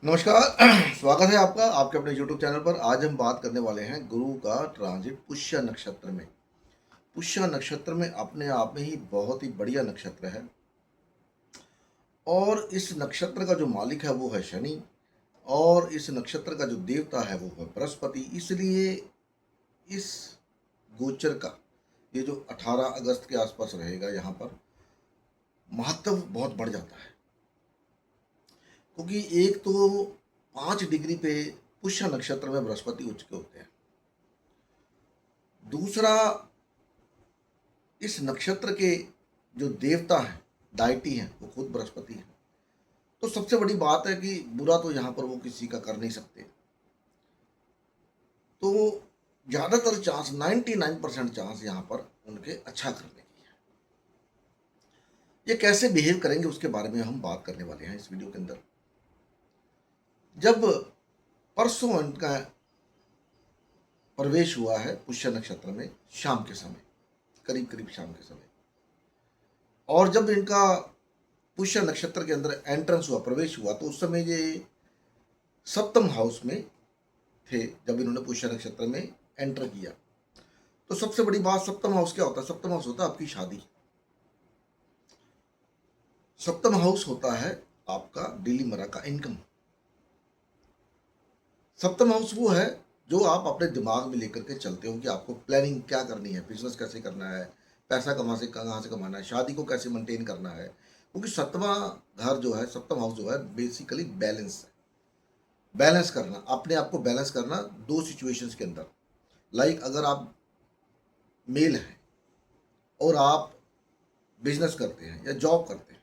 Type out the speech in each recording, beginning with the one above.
नमस्कार। स्वागत है आपका आपके अपने YouTube चैनल पर। आज हम बात करने वाले हैं गुरु का ट्रांजिट पुष्य नक्षत्र में। पुष्य नक्षत्र में अपने आप में ही बहुत ही बढ़िया नक्षत्र है और इस नक्षत्र का जो मालिक है वो है शनि और इस नक्षत्र का जो देवता है वो है बृहस्पति। इसलिए इस गोचर का ये जो 18 अगस्त के आसपास रहेगा यहाँ पर महत्व बहुत बढ़ जाता है, क्योंकि एक तो 5 डिग्री पे पुष्य नक्षत्र में बृहस्पति उच्च के होते हैं। दूसरा, इस नक्षत्र के जो देवता हैं, डायटी हैं, वो खुद बृहस्पति हैं। तो सबसे बड़ी बात है कि बुरा तो यहाँ पर वो किसी का कर नहीं सकते। तो ज़्यादातर चांस 99% चांस यहाँ पर उनके अच्छा करने की है। ये कैसे बिहेव करेंगे उसके बारे में हम बात करने वाले हैं इस वीडियो के अंदर। जब परसों इनका प्रवेश हुआ है पुष्य नक्षत्र में शाम के समय, करीब करीब शाम के समय, और जब इनका पुष्य नक्षत्र के अंदर एंट्रेंस हुआ, प्रवेश हुआ, तो उस समय ये सप्तम हाउस में थे। जब इन्होंने पुष्य नक्षत्र में एंटर किया तो सबसे बड़ी बात, सप्तम हाउस क्या होता है? सप्तम हाउस होता है आपकी शादी। सप्तम हाउस होता है आपका डेली मरा का इनकम। सप्तम हाउस वो है जो आप अपने दिमाग में लेकर के चलते हो कि आपको प्लानिंग क्या करनी है, बिजनेस कैसे करना है, पैसा कहाँ से कमाना है, शादी को कैसे मेंटेन करना है। क्योंकि सप्तमा घर जो है, सप्तम हाउस जो है, बेसिकली बैलेंस है। बैलेंस करना, अपने आप को बैलेंस करना दो सिचुएशंस के अंदर। लाइक अगर आप मेल हैं और आप बिजनेस करते हैं या जॉब करते हैं,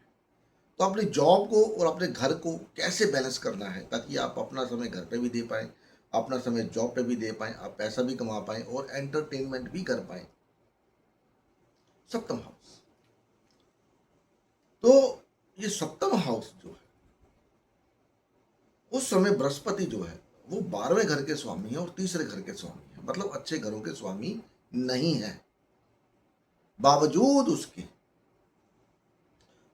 तो अपनी जॉब को और अपने घर को कैसे बैलेंस करना है ताकि आप अपना समय घर पे भी दे पाएँ, अपना समय जॉब पे भी दे पाएँ, आप पैसा भी कमा पाएँ और एंटरटेनमेंट भी कर पाएँ। सप्तम हाउस। तो ये सप्तम हाउस जो है, उस समय बृहस्पति जो है वो 12वें घर के स्वामी है और तीसरे घर के स्वामी है, मतलब अच्छे घरों के स्वामी नहीं है। बावजूद उसके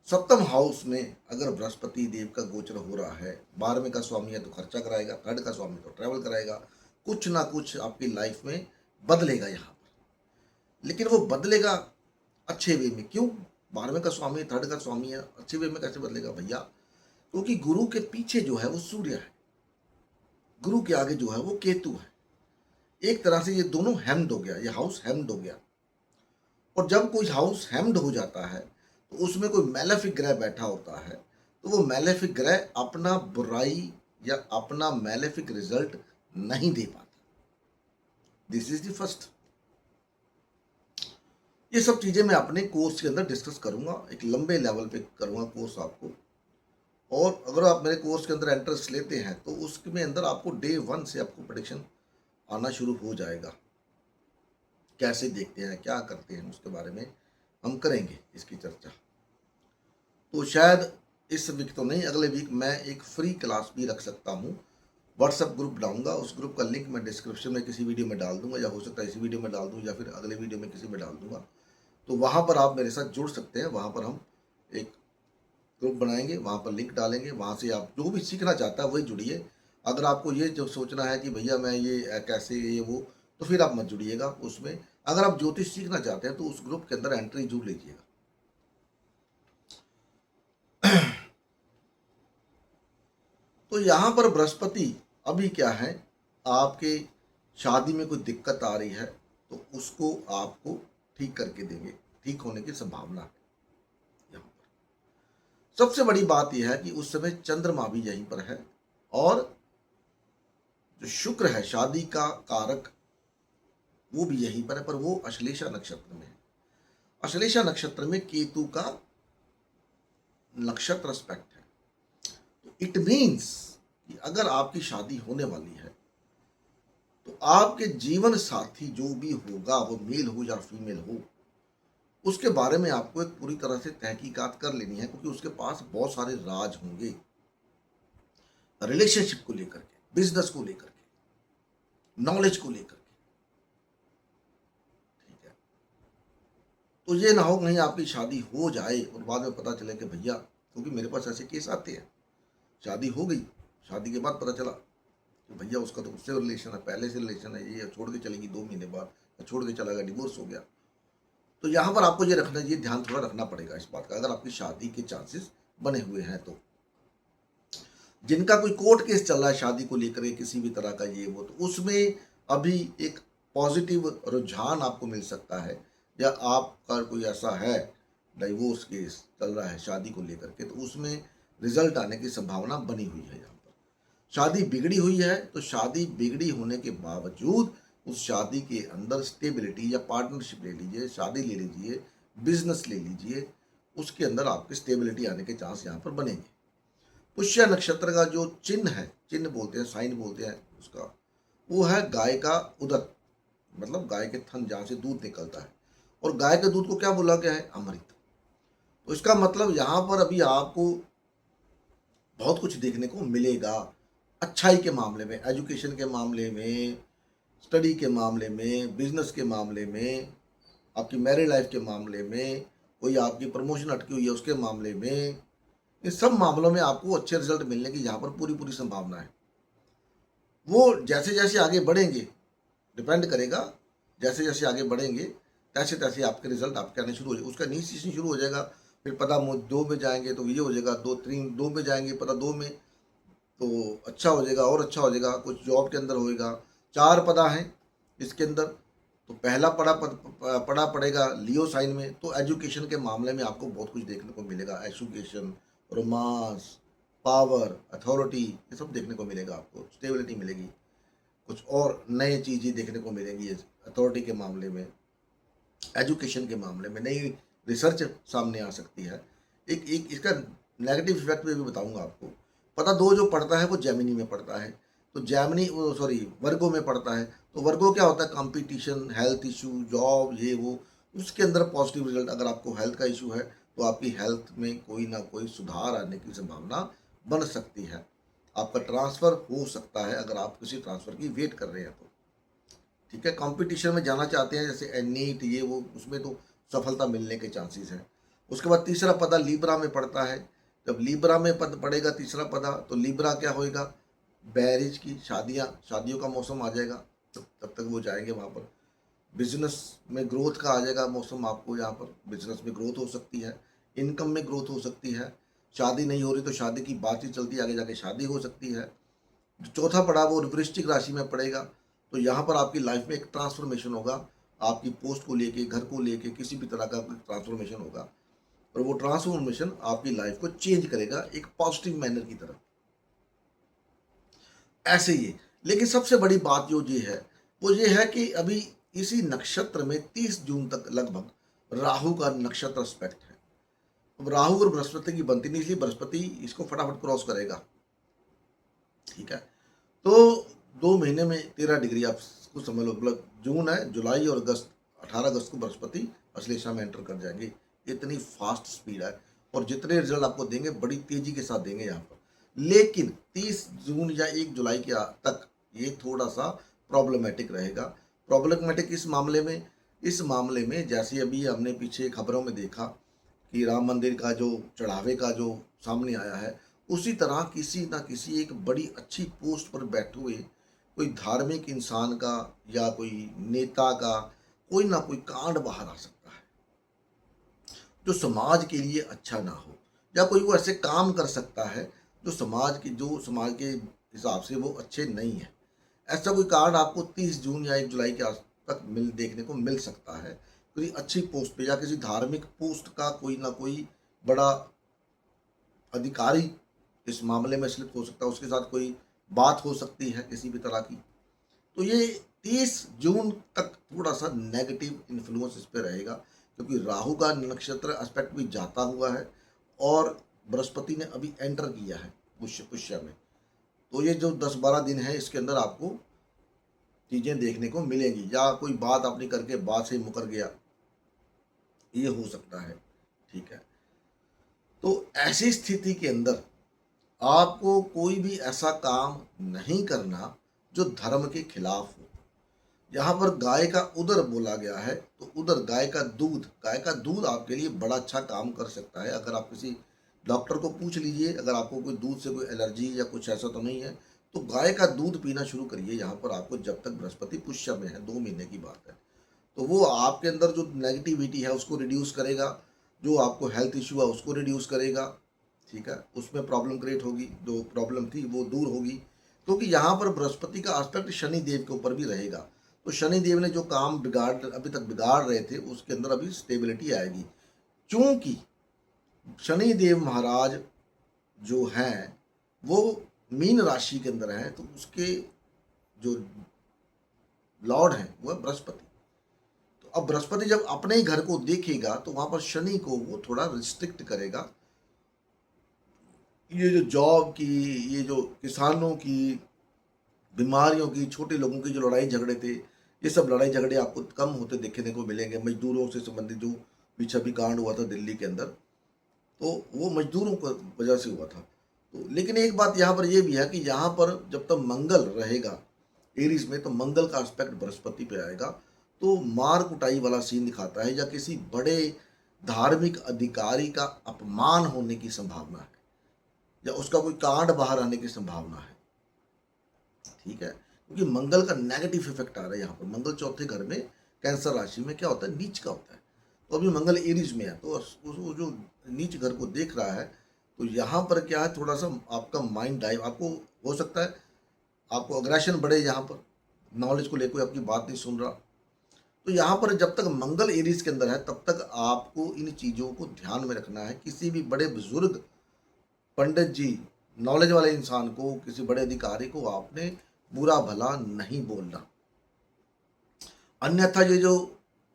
सप्तम हाउस में अगर बृहस्पति देव का गोचर हो रहा है, 12वें का स्वामी है तो खर्चा कराएगा, थर्ड का स्वामी तो ट्रैवल कराएगा, कुछ ना कुछ आपकी लाइफ में बदलेगा यहाँ पर। लेकिन वो बदलेगा अच्छे वे में। क्यों? 12वें का स्वामी, थर्ड का स्वामी है, अच्छे वे में कैसे बदलेगा भैया? क्योंकि गुरु के पीछे जो है वो सूर्य है, गुरु के आगे जो है वो केतु है। एक तरह से ये दोनों हेम्ड हो गया, ये हाउस हेम्ड हो गया। और जब कोई हाउस हेम्ड हो जाता है तो उसमें कोई मैलेफिक ग्रह बैठा होता है, तो वो मैलेफिक ग्रह अपना बुराई या अपना मैलेफिक रिजल्ट नहीं दे पाता। This is the first. ये सब चीज़ें मैं अपने कोर्स के अंदर डिस्कस करूंगा, एक लंबे लेवल पे करूंगा कोर्स आपको। और अगर आप मेरे कोर्स के अंदर इंटरेस्ट लेते हैं तो उसमें अंदर आपको डे 1 से आपको प्रेडिक्शन आना शुरू हो जाएगा। कैसे देखते हैं, क्या करते हैं, उसके बारे में हम करेंगे इसकी चर्चा। तो शायद इस वीक तो नहीं, अगले वीक मैं एक फ्री क्लास भी रख सकता हूँ। व्हाट्सएप ग्रुप डालूंगा, उस ग्रुप का लिंक मैं डिस्क्रिप्शन में किसी वीडियो में डाल दूंगा, या हो सकता है इसी वीडियो में डाल दूँ या फिर अगले वीडियो में किसी में डाल दूंगा। तो वहाँ पर आप मेरे साथ जुड़ सकते हैं। वहाँ पर हम एक ग्रुप बनाएंगे, वहाँ पर लिंक डालेंगे, वहाँ से आप जो भी सीखना चाहता है वही जुड़िए। अगर आपको ये जो सोचना है कि भैया मैं ये कैसे ये वो, तो फिर आप मत जुड़िएगा उसमें। अगर आप ज्योतिष सीखना चाहते हैं तो उस ग्रुप के अंदर एंट्री जरूर लीजिएगा। तो यहाँ पर बृहस्पति अभी क्या है, आपके शादी में कोई दिक्कत आ रही है तो उसको आपको ठीक करके देंगे, ठीक होने की संभावना है। यहाँ पर सबसे बड़ी बात यह है कि उस समय चंद्रमा भी यहीं पर है और जो शुक्र है शादी का कारक वो भी यहीं पर है, पर वो अश्लेषा नक्षत्र में है। अश्लेषा नक्षत्र में केतु का नक्षत्र एस्पेक्ट है। तो इट मीन्स कि अगर आपकी शादी होने वाली है तो आपके जीवन साथी जो भी होगा, वो मेल हो या फीमेल हो, उसके बारे में आपको एक पूरी तरह से तहकीकात कर लेनी है, क्योंकि उसके पास बहुत सारे राज होंगे रिलेशनशिप को लेकर के, बिजनेस को लेकर के, नॉलेज को लेकर के। ठीक है? तो ये ना हो कहीं आपकी शादी हो जाए और बाद में पता चले कि भैया, क्योंकि मेरे पास ऐसे केस आते हैं, शादी हो गई शादी के बाद पता चला कि भैया उसका तो उससे रिलेशन है, पहले से रिलेशन है, ये छोड़ के चलेगी 2 महीने बाद, या छोड़ के चला गया, डिवोर्स हो गया। तो यहाँ पर आपको ये रखना, ये ध्यान थोड़ा रखना पड़ेगा इस बात का, अगर आपकी शादी के चांसेस बने हुए हैं तो। जिनका कोई कोर्ट केस चल रहा है शादी को लेकर के किसी भी तरह का ये वो, तो उसमें अभी एक पॉजिटिव रुझान आपको मिल सकता है, या आपका कोई ऐसा है डाइवोर्स केस चल रहा है शादी को लेकर के, तो उसमें रिजल्ट आने की संभावना बनी हुई है। यहाँ पर शादी बिगड़ी हुई है, तो शादी बिगड़ी होने के बावजूद उस शादी के अंदर स्टेबिलिटी, या पार्टनरशिप ले लीजिए, शादी ले लीजिए, बिजनेस ले लीजिए, उसके अंदर आपकी स्टेबिलिटी आने के चांस यहाँ पर बनेंगे। पुष्य नक्षत्र का जो चिन्ह है, चिन्ह बोलते हैं, साइन बोलते हैं उसका, वो है गाय का उदर, मतलब गाय के थन जहाँ से दूध निकलता है, और गाय के दूध को क्या बोला गया है? अमृत। तो इसका मतलब यहाँ पर अभी आपको बहुत कुछ देखने को मिलेगा, अच्छाई के मामले में, एजुकेशन के मामले में, स्टडी के मामले में, बिजनेस के मामले में, आपकी मैरिड लाइफ के मामले में, कोई आपकी प्रमोशन अटकी हुई है उसके मामले में, इन सब मामलों में आपको अच्छे रिजल्ट मिलने की यहाँ पर पूरी पूरी संभावना है। वो जैसे जैसे आगे बढ़ेंगे, डिपेंड करेगा, जैसे जैसे आगे बढ़ेंगे तैसे तैसे आपके रिजल्ट आपके आने शुरू हो जाएगा। उसका न्यू सीजन शुरू हो जाएगा, फिर पता 2 में जाएंगे तो ये हो जाएगा, 2 में जाएंगे पता 2 में तो अच्छा हो जाएगा, और अच्छा हो जाएगा, कुछ जॉब के अंदर होएगा। 4 पदा हैं इसके अंदर, तो पहला पड़ा पड़ेगा लियो साइन में, तो एजुकेशन के मामले में आपको बहुत कुछ देखने को मिलेगा, एजुकेशन, रोमांस, पावर, अथॉरिटी, ये सब देखने को मिलेगा आपको, स्टेबिलिटी मिलेगी, कुछ और नए चीज़ें देखने को मिलेंगी अथॉरिटी के मामले में, एजुकेशन के मामले में नई रिसर्च सामने आ सकती है। एक एक इसका नेगेटिव इफेक्ट भी बताऊंगा आपको। पता 2 जो पढ़ता है वो जेमिनी में पढ़ता है, तो जेमिनी वो सॉरी वर्गो में पढ़ता है, तो वर्गो क्या होता है? कंपटीशन, हेल्थ इशू, जॉब, ये वो, उसके अंदर पॉजिटिव रिजल्ट। अगर आपको हेल्थ का इशू है तो आपकी हेल्थ में कोई ना कोई सुधार आने की संभावना बन सकती है, आपका ट्रांसफ़र हो सकता है अगर आप किसी ट्रांसफ़र की वेट कर रहे हैं तो, ठीक है। कंपटीशन में जाना चाहते हैं जैसे नीट ये वो, उसमें तो सफलता मिलने के चांसेस हैं। उसके बाद तीसरा पदा लीब्रा में पड़ता है, जब लीब्रा में पद पड़ेगा तीसरा पदा, तो लीब्रा क्या होएगा? मैरिज की, शादियों का मौसम आ जाएगा, तब तक वो जाएंगे वहाँ पर। बिजनेस में ग्रोथ का आ जाएगा मौसम, आपको यहाँ पर बिजनेस में ग्रोथ हो सकती है, इनकम में ग्रोथ हो सकती है। शादी नहीं हो रही तो शादी की बातचीत चलती है, आगे जाके शादी हो सकती है। जो चौथा पड़ा वो वृश्चिक राशि में पड़ेगा, तो यहाँ पर आपकी लाइफ में एक ट्रांसफॉर्मेशन होगा, आपकी पोस्ट को लेके, घर को लेके, किसी भी तरह का कोई ट्रांसफॉर्मेशन होगा, और वो ट्रांसफॉर्मेशन आपकी लाइफ को चेंज करेगा एक पॉजिटिव मैनर की तरफ, ऐसे ही। लेकिन सबसे बड़ी बात जो ये है वो ये है कि अभी इसी नक्षत्र में 30 जून तक लगभग राहु का नक्षत्र एस्पेक्ट है। अब राहु और बृहस्पति की बनती नहीं, इसलिए बृहस्पति इसको फटाफट क्रॉस करेगा, ठीक है। तो 2 महीने में 13 डिग्री आप कुछ समझ लो, मतलब जून है, जुलाई और अगस्त, 18 अगस्त को बृहस्पति अश्लेषा में एंटर कर जाएंगे। इतनी फास्ट स्पीड है, और जितने रिजल्ट आपको देंगे बड़ी तेजी के साथ देंगे यहाँ पर। लेकिन 30 जून या 1 जुलाई के तक ये थोड़ा सा प्रॉब्लमेटिक रहेगा। प्रॉब्लमेटिक इस मामले में जैसे अभी हमने पीछे खबरों में देखा कि राम मंदिर का जो चढ़ावे का जो सामने आया है, उसी तरह किसी ना किसी एक बड़ी अच्छी पोस्ट पर बैठे हुए कोई धार्मिक इंसान का या कोई नेता का कोई ना कोई कांड बाहर आ सकता है जो समाज के लिए अच्छा ना हो, या कोई वो ऐसे काम कर सकता है जो समाज के हिसाब से वो अच्छे नहीं है। ऐसा कोई कार्ड आपको 30 जून या 1 जुलाई के आस तक देखने को मिल सकता है। किसी अच्छी पोस्ट पे या किसी धार्मिक पोस्ट का कोई ना कोई बड़ा अधिकारी इस मामले में स्लिप हो सकता है, उसके साथ कोई बात हो सकती है किसी भी तरह की। तो ये 30 जून तक थोड़ा सा नेगेटिव इन्फ्लुएंस इस पे रहेगा, क्योंकि राहु का नक्षत्र एस्पेक्ट भी जाता हुआ है, और बृहस्पति ने अभी एंटर किया है पुष्य में। तो ये जो 10-12 दिन है इसके अंदर आपको चीज़ें देखने को मिलेंगी, या कोई बात अपनी करके बात से मुकर गया, ये हो सकता है, ठीक है। तो ऐसी स्थिति के अंदर आपको कोई भी ऐसा काम नहीं करना जो धर्म के खिलाफ हो। यहाँ पर गाय का उदर बोला गया है, तो उदर गाय का दूध आपके लिए बड़ा अच्छा काम कर सकता है। अगर आप किसी डॉक्टर को पूछ लीजिए, अगर आपको कोई दूध से कोई एलर्जी या कुछ ऐसा तो नहीं है, तो गाय का दूध पीना शुरू करिए यहाँ पर आपको, जब तक बृहस्पति पुष्य में है, 2 महीने की बात है। तो वो आपके अंदर जो नेगेटिविटी है उसको रिड्यूस करेगा, जो आपको हेल्थ इशू है उसको रिड्यूस करेगा, ठीक है, उसमें प्रॉब्लम क्रिएट होगी, जो प्रॉब्लम थी वो दूर होगी, क्योंकि यहाँ पर बृहस्पति का एस्पेक्ट शनि देव के ऊपर भी रहेगा। तो शनि देव ने जो काम अभी तक बिगाड़ रहे थे उसके अंदर अभी स्टेबिलिटी आएगी, क्योंकि शनि देव महाराज जो हैं वो मीन राशि के अंदर हैं, तो उसके जो लॉर्ड हैं वो है बृहस्पति। तो अब बृहस्पति जब अपने ही घर को देखेगा तो वहां पर शनि को वो थोड़ा रिस्ट्रिक्ट करेगा। ये जो जॉब की, ये जो किसानों की, बीमारियों की, छोटे लोगों की जो लड़ाई झगड़े थे, ये सब लड़ाई झगड़े आपको कम होते देखने को मिलेंगे। मजदूरों से संबंधित जो पीछे भी कांड हुआ था दिल्ली के अंदर, तो वो मजदूरों की वजह से हुआ था। तो लेकिन एक बात यहाँ पर ये भी है कि यहाँ पर जब तक मंगल रहेगा एरीज में, तो मंगल का एस्पेक्ट बृहस्पति पे आएगा, तो मार कुटाई वाला सीन दिखाता है, या किसी बड़े धार्मिक अधिकारी का अपमान होने की संभावना है, या उसका कोई कांड बाहर आने की संभावना है, ठीक है, क्योंकि मंगल का नेगेटिव इफेक्ट आ रहा है यहाँ पर। मंगल चौथे घर में कैंसर राशि में क्या होता है, नीच का होता है। तो अभी मंगल एरीज में है, तो वो जो नीच घर को देख रहा है, तो यहाँ पर क्या है, थोड़ा सा आपका माइंड डाइव, आपको हो सकता है आपको अग्रेशन बढ़े, यहाँ पर नॉलेज को लेकर आपकी बात नहीं सुन रहा। तो यहाँ पर जब तक मंगल एरीज के अंदर है तब तक आपको इन चीज़ों को ध्यान में रखना है। किसी भी बड़े बुजुर्ग, पंडित जी, नॉलेज वाले इंसान को, किसी बड़े अधिकारी को आपने बुरा भला नहीं बोलना, अन्यथा ये जो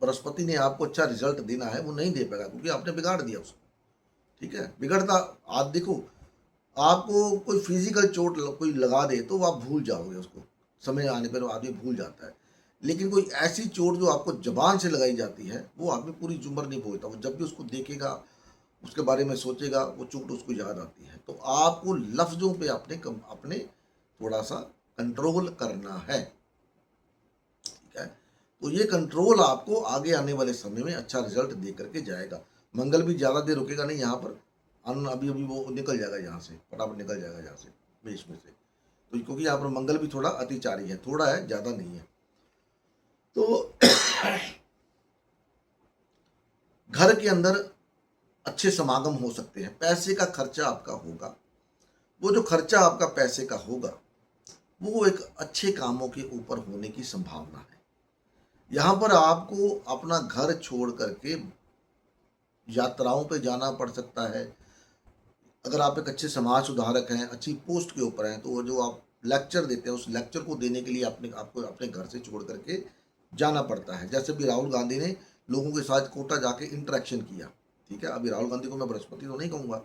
बृहस्पति ने आपको अच्छा रिजल्ट देना है वो नहीं दे पाएगा, क्योंकि आपने बिगाड़ दिया उसको, ठीक है। बिगड़ता आप देखो, आपको कोई फिजिकल चोट कोई लगा दे तो आप भूल जाओगे उसको, समय आने पर आदमी भूल जाता है। लेकिन कोई ऐसी चोट जो आपको जबान से लगाई जाती है वो आदमी पूरी उम्र नहीं भूलता, वो जब भी उसको देखेगा, उसके बारे में सोचेगा, वो चोट उसको याद आती है। तो आपको लफ्ज़ों पे अपने थोड़ा सा कंट्रोल करना है, ठीक है। तो ये कंट्रोल आपको आगे आने वाले समय में अच्छा रिजल्ट दे करके जाएगा। मंगल भी ज़्यादा देर रुकेगा नहीं यहाँ पर, अभी अभी वो निकल जाएगा यहाँ से, फटाफट निकल जाएगा यहाँ से मेष में से। तो क्योंकि यहाँ पर मंगल भी थोड़ा अतिचारी है, थोड़ा है, ज़्यादा नहीं है। तो घर के अंदर अच्छे समागम हो सकते हैं, पैसे का खर्चा आपका होगा। वो जो खर्चा आपका पैसे का होगा वो एक अच्छे कामों के ऊपर होने की संभावना है। यहाँ पर आपको अपना घर छोड़ करके यात्राओं पे जाना पड़ सकता है। अगर आप एक अच्छे समाज सुधारक हैं, अच्छी पोस्ट के ऊपर हैं, तो वो जो आप लेक्चर देते हैं उस लेक्चर को देने के लिए आपको अपने घर से छोड़ करके जाना पड़ता है। जैसे भी राहुल गांधी ने लोगों के साथ कोटा जाके इंटरेक्शन किया, ठीक है। अभी राहुल गांधी को मैं बृहस्पति तो नहीं कहूँगा,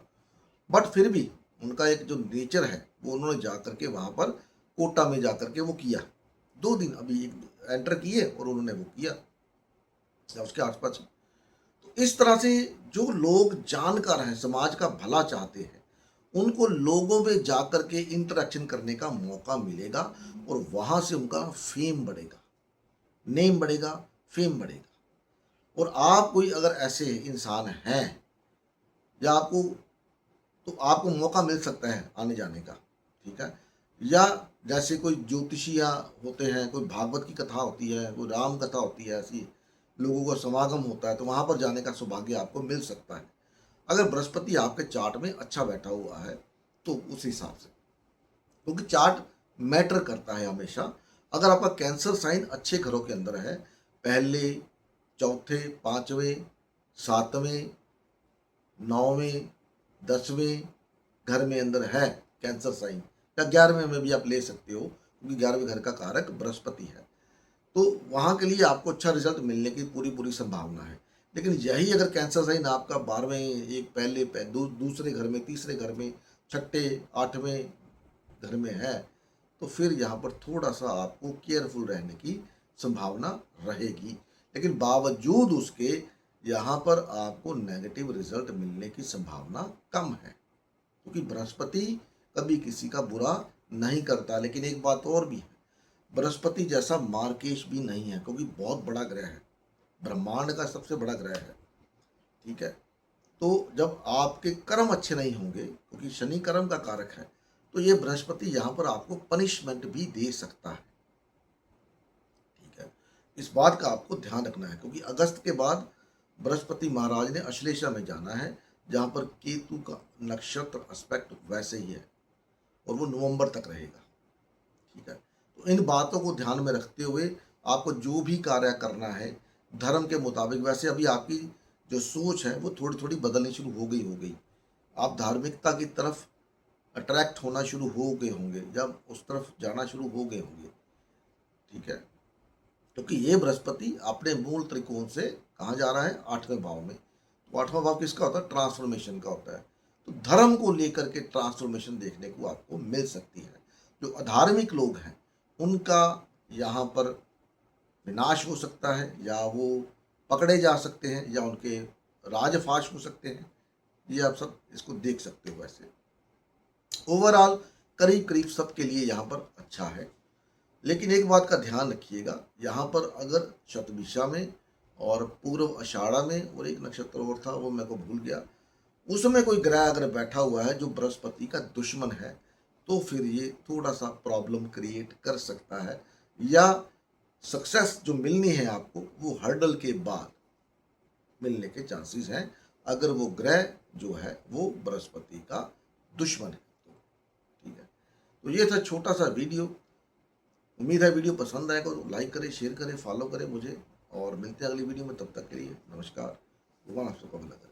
बट फिर भी उनका एक जो नेचर है वो उन्होंने जा करके वहाँ पर कोटा में जा करके वो किया। 2 दिन अभी एंटर किए और उन्होंने वो किया या उसके आसपास। तो इस तरह से जो लोग जानकार हैं, समाज का भला चाहते हैं, उनको लोगों में जाकर के इंटरेक्शन करने का मौका मिलेगा, और वहाँ से उनका फेम बढ़ेगा, नेम बढ़ेगा, फेम बढ़ेगा। और आप कोई अगर ऐसे इंसान हैं, या आपको मौका मिल सकता है आने जाने का, ठीक है। या जैसे कोई ज्योतिषिया होते हैं, कोई भागवत की कथा होती है, कोई राम कथा होती है, ऐसी लोगों का समागम होता है, तो वहाँ पर जाने का सौभाग्य आपको मिल सकता है, अगर बृहस्पति आपके चार्ट में अच्छा बैठा हुआ है तो उस हिसाब से, क्योंकि चार्ट मैटर करता है हमेशा। अगर आपका कैंसर साइन अच्छे घरों के अंदर है, पहले, चौथे, पाँचवें, सातवें, 9वें, 10वें घर में अंदर है कैंसर साइन, या 11वें में भी आप ले सकते हो, क्योंकि 11वें घर का कारक बृहस्पति है, तो वहाँ के लिए आपको अच्छा रिजल्ट मिलने की पूरी संभावना है। लेकिन यही अगर कैंसर साइन आपका 12वें, एक पहले दूसरे घर में, तीसरे घर में, छठे, 8वें घर में है, तो फिर यहाँ पर थोड़ा सा आपको केयरफुल रहने की संभावना रहेगी। लेकिन बावजूद उसके यहाँ पर आपको नेगेटिव रिजल्ट मिलने की संभावना कम है, क्योंकि बृहस्पति कभी किसी का बुरा नहीं करता। लेकिन एक बात और भी है, बृहस्पति जैसा मार्केश भी नहीं है, क्योंकि बहुत बड़ा ग्रह है, ब्रह्मांड का सबसे बड़ा ग्रह है, ठीक है। तो जब आपके कर्म अच्छे नहीं होंगे, क्योंकि शनि कर्म का कारक है, तो ये बृहस्पति यहाँ पर आपको पनिशमेंट भी दे सकता है। ठीक है, इस बात का आपको ध्यान रखना है, क्योंकि अगस्त के बाद बृहस्पति महाराज ने अश्लेषा में जाना है, जहाँ पर केतु का नक्षत्र एस्पेक्ट वैसे ही है और वो नवंबर तक रहेगा। ठीक है, तो इन बातों को ध्यान में रखते हुए आपको जो भी कार्य करना है धर्म के मुताबिक, वैसे अभी आपकी जो सोच है वो थोड़ी थोड़ी बदलनी शुरू हो गई। आप धार्मिकता की तरफ अट्रैक्ट होना शुरू हो गए होंगे, जब उस तरफ जाना शुरू हो गए होंगे। ठीक है, क्योंकि ये बृहस्पति अपने मूल त्रिकोण से कहाँ जा रहा है, 8वें भाव में। तो 8वां भाव किसका होता है, ट्रांसफॉर्मेशन का होता है। तो धर्म को लेकर के ट्रांसफॉर्मेशन देखने को आपको मिल सकती है। जो अधार्मिक लोग हैं उनका यहाँ पर विनाश हो सकता है, या वो पकड़े जा सकते हैं, या उनके राजफाश हो सकते हैं। ये आप सब इसको देख सकते हो। वैसे ओवरऑल करीब करीब सबके लिए यहाँ पर अच्छा है, लेकिन एक बात का ध्यान रखिएगा, यहाँ पर अगर शतभिषा में और पूर्व आषाढ़ा में और एक नक्षत्र और था, वो मेरे को भूल गया, उसमें कोई ग्रह अगर बैठा हुआ है जो बृहस्पति का दुश्मन है, तो फिर ये थोड़ा सा प्रॉब्लम क्रिएट कर सकता है, या सक्सेस जो मिलनी है आपको वो हर्डल के बाद मिलने के चांसेस हैं, अगर वो ग्रह जो है वो बृहस्पति का दुश्मन है तो। ठीक है, तो ये था छोटा सा वीडियो। उम्मीद है वीडियो पसंद आएगा, तो लाइक करें, शेयर करें, फॉलो करें मुझे, और मिलते हैं अगली वीडियो में। तब तक के लिए नमस्कार। भगवान आप सबको भला करे।